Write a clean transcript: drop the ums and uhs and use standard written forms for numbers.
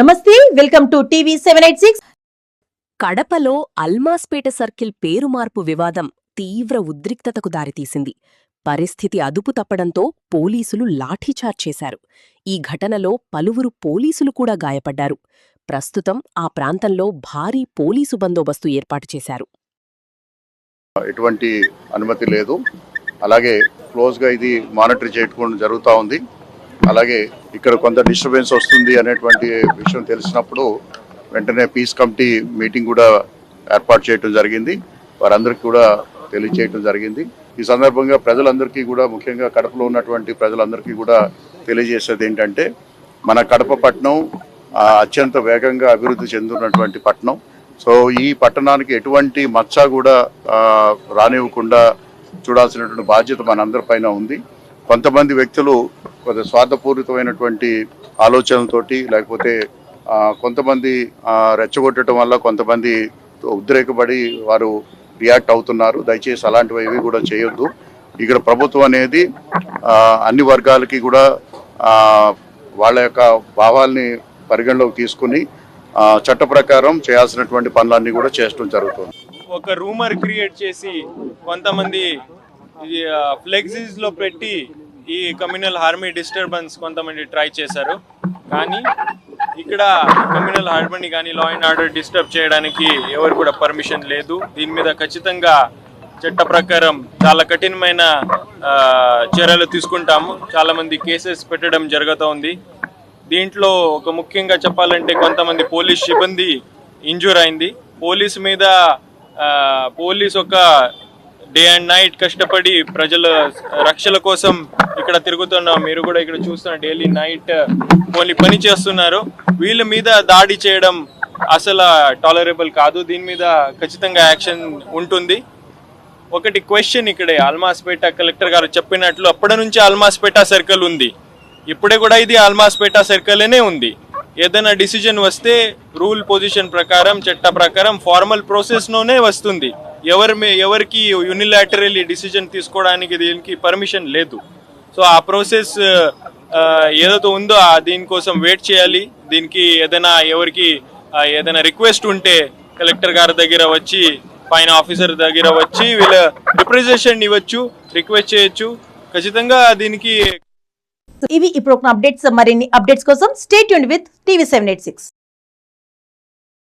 నమస్తే, welcome to TV 786. కడపలో Almaspet circle పేరు మార్పు వివాదం తీవ్ర ఉద్రిక్తతకు దారితీసింది. పరిస్థితి అదుపు తప్పడంతో పోలీసులు లాఠీచార్జ్ చేశారు. ఈ ఘటనలో పలువురు పోలీసులు కూడా గాయపడ్డారు. ప్రస్తుతం ఆ ప్రాంతంలో భారీ పోలీసు బందోబస్తు ఏర్పాటు చేశారు. ఎటువంటి అనుమతి లేదు. అలాగే క్లోజ్గా ఇది మానిటర్ చేయడం జరుగుతూ ఉంది. అలాగే ఇక్కడ కొంత డిస్టర్బెన్స్ వస్తుంది అనేటువంటి విషయం తెలిసినప్పుడు వెంటనే పీస్ కమిటీ మీటింగ్ కూడా ఏర్పాటు చేయడం జరిగింది. వారందరికీ కూడా తెలియజేయడం జరిగింది. ఈ సందర్భంగా ప్రజలందరికీ కూడా, ముఖ్యంగా కడపలో ఉన్నటువంటి ప్రజలందరికీ కూడా తెలియజేసేది ఏంటంటే, మన కడప పట్టణం అత్యంత వేగంగా అభివృద్ధి చెందుతున్నటువంటి పట్టణం. సో ఈ పట్టణానికి ఎటువంటి మచ్చ కూడా రానివ్వకుండా చూడాల్సినటువంటి బాధ్యత మనందరిపైన ఉంది. కొంతమంది వ్యక్తులు కొంత స్వార్థపూరితమైనటువంటి ఆలోచనలతోటి, లేకపోతే కొంతమంది రెచ్చగొట్టడం వల్ల కొంతమంది ఉద్రేకపడి వారు రియాక్ట్ అవుతున్నారు. దయచేసి అలాంటివి ఏవి కూడా చేయొద్దు. ఇక్కడ ప్రభుత్వం అనేది అన్ని వర్గాలకి కూడా వాళ్ళ యొక్క భావాల్ని పరిగణలోకి తీసుకుని చట్ట ప్రకారం చేయాల్సినటువంటి పనులన్నీ కూడా చేయడం జరుగుతుంది. ఒక రూమర్ క్రియేట్ చేసి కొంతమంది ఫ్లెక్సీస్ లో పెట్టి ఈ కమ్యూనల్ హార్మనీ డిస్టర్బెన్స్ కొంతమంది ట్రై చేశారు. కానీ ఇక్కడ కమ్యూనల్ హార్మనీ కానీ లా అండ్ ఆర్డర్ డిస్టర్బ్ చేయడానికి ఎవరు కూడా పర్మిషన్ లేదు. దీని మీద ఖచ్చితంగా చట్ట ప్రకారం చాలా కఠినమైన చర్యలు తీసుకుంటాము. చాలా మంది కేసెస్ పెట్టడం జరుగుతోంది. దీంట్లో ఒక ముఖ్యంగా చెప్పాలంటే కొంతమంది పోలీస్ సిబ్బంది ఇంజూర్ అయింది. పోలీస్ ఒక డే అండ్ నైట్ కష్టపడి ప్రజల రక్షణ కోసం ఇక్కడ తిరుగుతున్నాం. మీరు కూడా ఇక్కడ చూస్తున్న డైలీ నైట్ పని చేస్తున్నారు. వీళ్ళ మీద దాడి చేయడం అసలు టాలరబుల్ కాదు. దీని మీద ఖచ్చితంగా యాక్షన్ ఉంటుంది. ఒకటి క్వశ్చన్, ఇక్కడే అల్మాస్పేట కలెక్టర్ గారు చెప్పినట్లు అప్పటి నుంచి అల్మాస్పేట సర్కిల్ ఉంది. ఇప్పుడే కూడా ఇది అల్మాస్పేట సర్కిల్నే ఉంది. ఏదైనా డిసిజన్ వస్తే రూల్ పొజిషన్ ప్రకారం, చట్ట ప్రకారం ఫార్మల్ ప్రాసెస్లోనే వస్తుంది. ఎవరికి యూనిలాటరల్లీ డిసిజన్ తీసుకోవడానికి దీనికి పర్మిషన్ లేదు. సో ఆ ప్రాసెస్ ఏదైతే ఉందో దీనికోసం వెయిట్ చేయాలి. దీనికి ఎవరికి ఏదైనా రిక్వెస్ట్ ఉంటే కలెక్టర్ గారి దగ్గర వచ్చి, పైన ఆఫీసర్ దగ్గర వచ్చి వీళ్ళ రిప్రజెంటేషన్ ఇవ్వచ్చు, రిక్వెస్ట్ చేయొచ్చు. ఖచ్చితంగా దీనికి ఇవి ఇప్పుడు అప్డేట్స్. మరిన్ని అప్డేట్స్ కోసం స్టే ట్యూన్డ్ విత్ టీవీ 786.